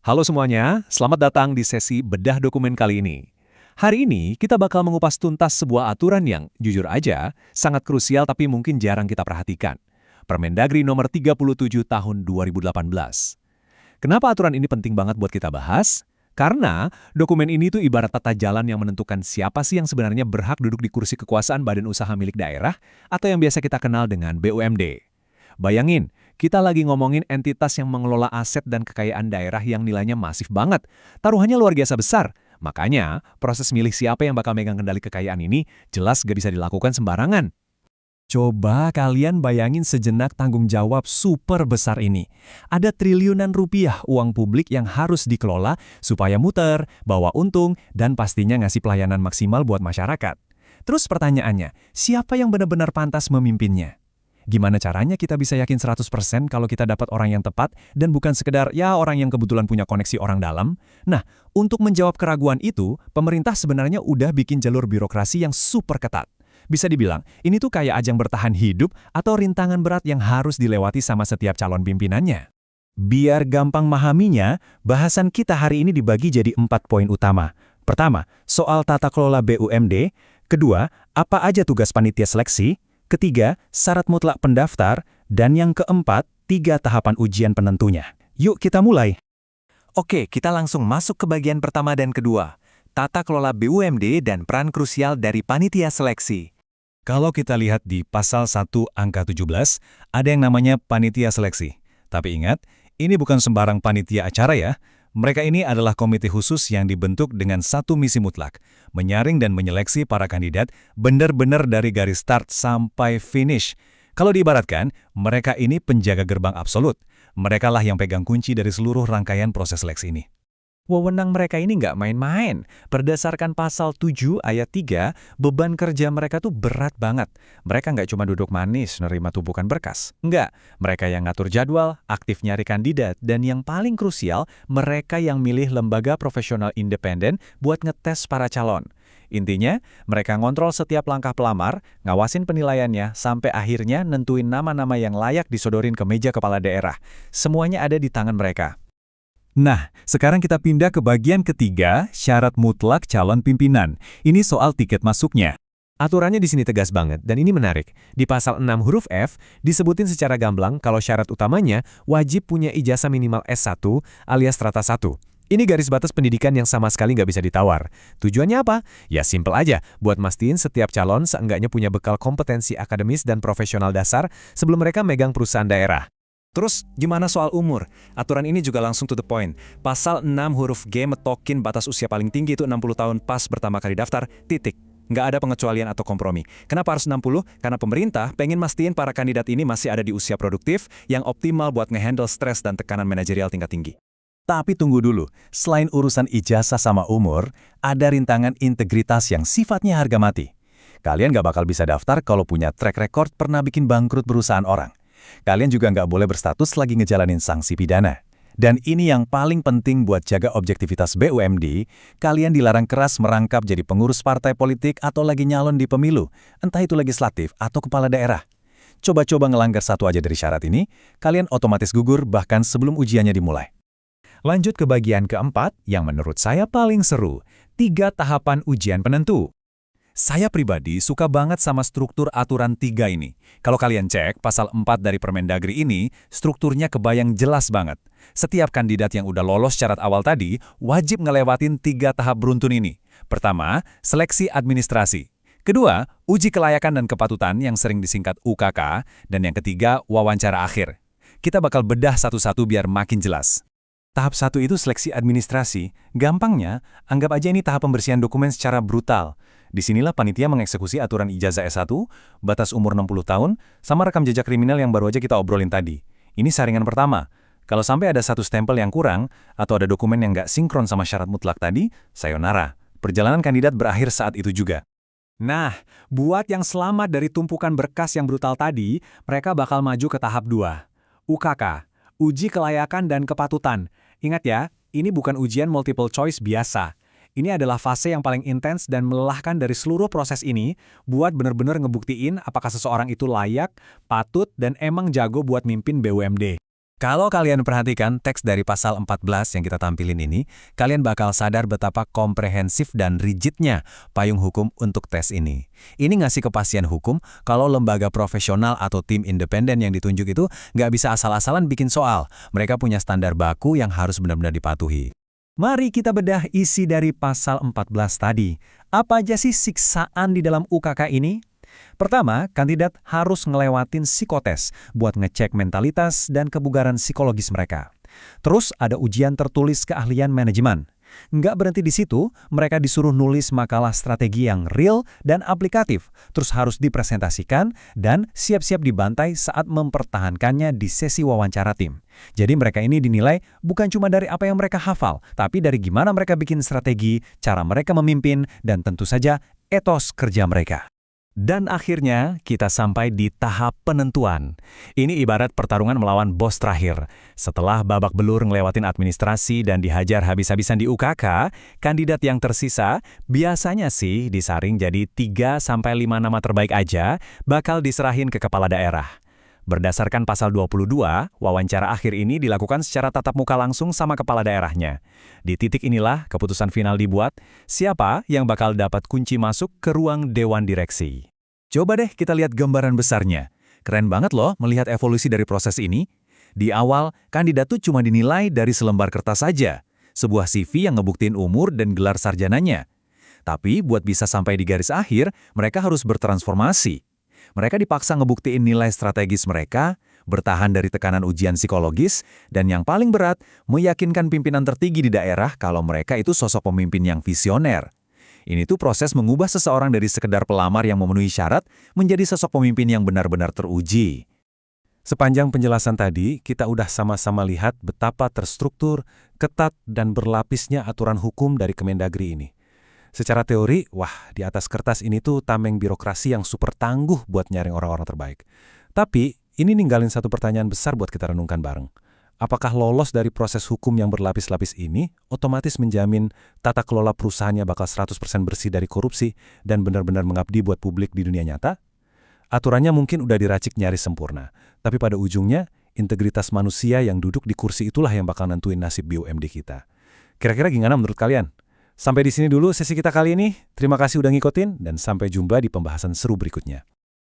Halo semuanya, selamat datang di sesi bedah dokumen kali ini. Hari ini kita bakal mengupas tuntas sebuah aturan yang, jujur aja, sangat krusial tapi mungkin jarang kita perhatikan. Permendagri nomor 37 tahun 2018. Kenapa aturan ini penting banget buat kita bahas? Karena dokumen ini tuh ibarat tata jalan yang menentukan siapa sih yang sebenarnya berhak duduk di kursi kekuasaan badan usaha milik daerah atau yang biasa kita kenal dengan BUMD. Bayangin, kita lagi ngomongin entitas yang mengelola aset dan kekayaan daerah yang nilainya masif banget. Taruhannya luar biasa besar. Makanya, proses milih siapa yang bakal megang kendali kekayaan ini jelas gak bisa dilakukan sembarangan. Coba kalian bayangin sejenak tanggung jawab super besar ini. Ada triliunan rupiah uang publik yang harus dikelola supaya muter, bawa untung, dan pastinya ngasih pelayanan maksimal buat masyarakat. Terus pertanyaannya, siapa yang benar-benar pantas memimpinnya? Gimana caranya kita bisa yakin 100% kalau kita dapat orang yang tepat dan bukan sekedar orang yang kebetulan punya koneksi orang dalam? Nah, untuk menjawab keraguan itu, pemerintah sebenarnya udah bikin jalur birokrasi yang super ketat. Bisa dibilang, ini tuh kayak ajang bertahan hidup atau rintangan berat yang harus dilewati sama setiap calon pimpinannya. Biar gampang memahaminya, bahasan kita hari ini dibagi jadi 4 poin utama. Pertama, soal tata kelola BUMD. Kedua, apa aja tugas panitia seleksi. Ketiga, syarat mutlak pendaftar. Dan yang keempat, 3 tahapan ujian penentunya. Yuk kita mulai. Oke, kita langsung masuk ke bagian pertama dan kedua. Tata kelola BUMD dan peran krusial dari panitia seleksi. Kalau kita lihat di pasal 1 angka 17, ada yang namanya panitia seleksi. Tapi ingat, ini bukan sembarang panitia acara ya. Mereka ini adalah komite khusus yang dibentuk dengan satu misi mutlak, menyaring dan menyeleksi para kandidat benar-benar dari garis start sampai finish. Kalau diibaratkan, mereka ini penjaga gerbang absolut. Merekalah yang pegang kunci dari seluruh rangkaian proses seleksi ini. Wewenang mereka ini nggak main-main. Berdasarkan pasal 7 ayat 3, beban kerja mereka tuh berat banget. Mereka nggak cuma duduk manis nerima tumpukan berkas. Nggak, mereka yang ngatur jadwal, aktif nyari kandidat, dan yang paling krusial, mereka yang milih lembaga profesional independen buat ngetes para calon. Intinya, mereka ngontrol setiap langkah pelamar, ngawasin penilaiannya, sampai akhirnya nentuin nama-nama yang layak disodorin ke meja kepala daerah. Semuanya ada di tangan mereka. Nah, sekarang kita pindah ke bagian ketiga, syarat mutlak calon pimpinan. Ini soal tiket masuknya. Aturannya di sini tegas banget, dan ini menarik. Di pasal 6 huruf F, disebutin secara gamblang kalau syarat utamanya wajib punya ijazah minimal S1 alias strata 1. Ini garis batas pendidikan yang sama sekali nggak bisa ditawar. Tujuannya apa? Ya simpel aja, buat mastiin setiap calon seenggaknya punya bekal kompetensi akademis dan profesional dasar sebelum mereka megang perusahaan daerah. Terus, gimana soal umur? Aturan ini juga langsung to the point. Pasal 6 huruf G metokin batas usia paling tinggi itu 60 tahun pas pertama kali daftar, titik. Nggak ada pengecualian atau kompromi. Kenapa harus 60? Karena pemerintah pengen mastiin para kandidat ini masih ada di usia produktif yang optimal buat ngehandle stres dan tekanan manajerial tingkat tinggi. Tapi tunggu dulu, selain urusan ijazah sama umur, ada rintangan integritas yang sifatnya harga mati. Kalian nggak bakal bisa daftar kalau punya track record pernah bikin bangkrut perusahaan orang. Kalian juga nggak boleh berstatus lagi ngejalanin sanksi pidana. Dan ini yang paling penting buat jaga objektivitas BUMD, kalian dilarang keras merangkap jadi pengurus partai politik atau lagi nyalon di pemilu, entah itu legislatif atau kepala daerah. Coba-coba ngelanggar satu aja dari syarat ini, kalian otomatis gugur bahkan sebelum ujiannya dimulai. Lanjut ke bagian keempat, yang menurut saya paling seru, 3 tahapan ujian penentu. Saya pribadi suka banget sama struktur aturan 3 ini. Kalau kalian cek pasal 4 dari Permendagri ini, strukturnya kebayang jelas banget. Setiap kandidat yang udah lolos syarat awal tadi, wajib ngelewatin 3 tahap beruntun ini. Pertama, seleksi administrasi. Kedua, uji kelayakan dan kepatutan yang sering disingkat UKK. Dan yang ketiga, wawancara akhir. Kita bakal bedah satu-satu biar makin jelas. Tahap 1 itu seleksi administrasi. Gampangnya, anggap aja ini tahap pembersihan dokumen secara brutal. Disinilah panitia mengeksekusi aturan ijazah S1, batas umur 60 tahun, sama rekam jejak kriminal yang baru aja kita obrolin tadi. Ini saringan pertama. Kalau sampai ada satu stempel yang kurang, atau ada dokumen yang nggak sinkron sama syarat mutlak tadi, sayonara. Perjalanan kandidat berakhir saat itu juga. Nah, buat yang selamat dari tumpukan berkas yang brutal tadi, mereka bakal maju ke tahap 2. UKK, uji kelayakan dan kepatutan. Ingat ya, ini bukan ujian multiple choice biasa. Ini adalah fase yang paling intens dan melelahkan dari seluruh proses ini buat benar-benar ngebuktiin apakah seseorang itu layak, patut, dan emang jago buat mimpin BUMD. Kalau kalian perhatikan teks dari pasal 14 yang kita tampilin ini, kalian bakal sadar betapa komprehensif dan rigidnya payung hukum untuk tes ini. Ini ngasih kepastian hukum kalau lembaga profesional atau tim independen yang ditunjuk itu nggak bisa asal-asalan bikin soal. Mereka punya standar baku yang harus benar-benar dipatuhi. Mari kita bedah isi dari pasal 14 tadi. Apa aja sih siksaan di dalam UKK ini? Pertama, kandidat harus ngelewatin psikotes buat ngecek mentalitas dan kebugaran psikologis mereka. Terus ada ujian tertulis keahlian manajemen. Nggak berhenti di situ, mereka disuruh nulis makalah strategi yang real dan aplikatif, terus harus dipresentasikan dan siap-siap dibantai saat mempertahankannya di sesi wawancara tim. Jadi mereka ini dinilai bukan cuma dari apa yang mereka hafal, tapi dari gimana mereka bikin strategi, cara mereka memimpin, dan tentu saja etos kerja mereka. Dan akhirnya, kita sampai di tahap penentuan. Ini ibarat pertarungan melawan bos terakhir. Setelah babak belur ngelewatin administrasi dan dihajar habis-habisan di UKK, kandidat yang tersisa biasanya sih disaring jadi 3-5 nama terbaik aja bakal diserahin ke kepala daerah. Berdasarkan pasal 22, wawancara akhir ini dilakukan secara tatap muka langsung sama kepala daerahnya. Di titik inilah keputusan final dibuat, siapa yang bakal dapat kunci masuk ke ruang dewan direksi. Coba deh kita lihat gambaran besarnya. Keren banget loh melihat evolusi dari proses ini. Di awal, kandidat tuh cuma dinilai dari selembar kertas saja. Sebuah CV yang ngebuktiin umur dan gelar sarjananya. Tapi buat bisa sampai di garis akhir, mereka harus bertransformasi. Mereka dipaksa ngebuktiin nilai strategis mereka, bertahan dari tekanan ujian psikologis, dan yang paling berat, meyakinkan pimpinan tertinggi di daerah kalau mereka itu sosok pemimpin yang visioner. Ini tuh proses mengubah seseorang dari sekedar pelamar yang memenuhi syarat menjadi sosok pemimpin yang benar-benar teruji. Sepanjang penjelasan tadi, kita udah sama-sama lihat betapa terstruktur, ketat, dan berlapisnya aturan hukum dari Kemendagri ini. Secara teori, wah, di atas kertas ini tuh tameng birokrasi yang super tangguh buat nyaring orang-orang terbaik. Tapi, ini ninggalin satu pertanyaan besar buat kita renungkan bareng. Apakah lolos dari proses hukum yang berlapis-lapis ini otomatis menjamin tata kelola perusahaannya bakal 100% bersih dari korupsi dan benar-benar mengabdi buat publik di dunia nyata? Aturannya mungkin udah diracik nyaris sempurna, tapi pada ujungnya, integritas manusia yang duduk di kursi itulah yang bakal nentuin nasib BUMD kita. Kira-kira gimana menurut kalian? Sampai di sini dulu sesi kita kali ini. Terima kasih udah ngikutin dan sampai jumpa di pembahasan seru berikutnya.